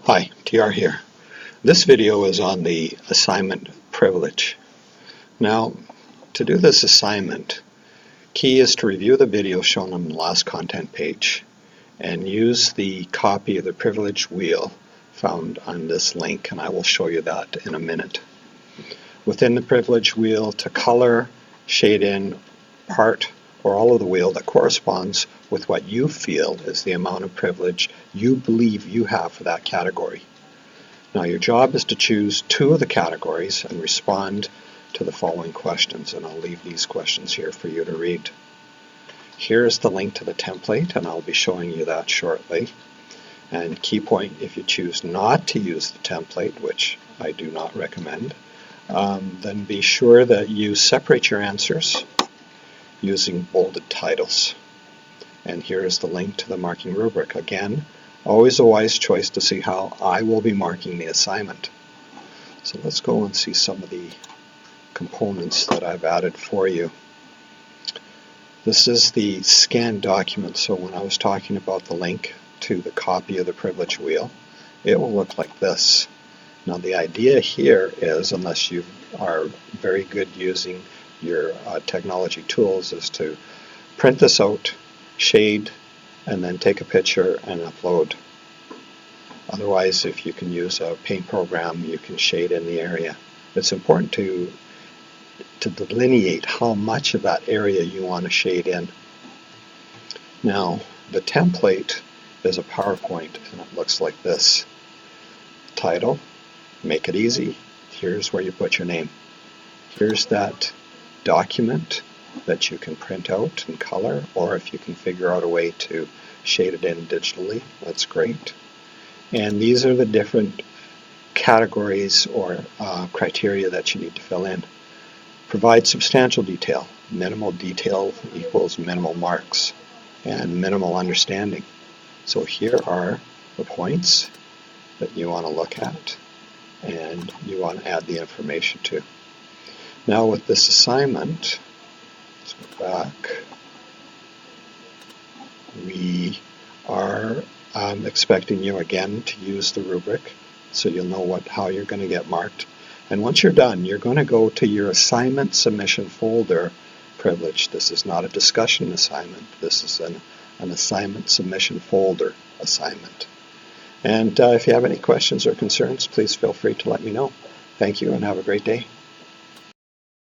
Hi, TR here. This video is on the assignment privilege. Now, to do this assignment, key is to review the video shown on the last content page and use the copy of the privilege wheel found on this link, and I will show you that in a minute. Within the privilege wheel, to color, shade in part or all of the wheel that corresponds with what you feel is the amount of privilege you believe you have for that category. Now your job is to choose two of the categories and respond to the following questions, and I'll leave these questions here for you to read. Here's the link to the template, and I'll be showing you that shortly. And key point, if you choose not to use the template, which I do not recommend, then be sure that you separate your answers using bolded titles. And here is the link to the marking rubric. Again, always a wise choice to see how I will be marking the assignment. So let's go and see some of the components that I've added for you. This is the scanned document, so when I was talking about the link to the copy of the privilege wheel, it will look like this. Now the idea here is, unless you are very good using your technology tools, is to print this out, shade, and then take a picture and upload. Otherwise, if you can use a paint program, you can shade in the area. It's important to delineate how much of that area you want to shade in. Now, the template is a PowerPoint, and it looks like this. Title, make it easy. Here's where you put your name. Here's that document that you can print out in color, or if you can figure out a way to shade it in digitally, that's great. And these are the different categories or criteria that you need to fill in. Provide substantial detail. Minimal detail equals minimal marks and minimal understanding. So here are the points that you want to look at and you want to add the information to. Now with this assignment, let's go back. We are expecting you again to use the rubric so you'll know how you're going to get marked. And once you're done, you're going to go to your assignment submission folder privilege. This is not a discussion assignment. This is an assignment submission folder assignment. And if you have any questions or concerns, please feel free to let me know. Thank you and have a great day.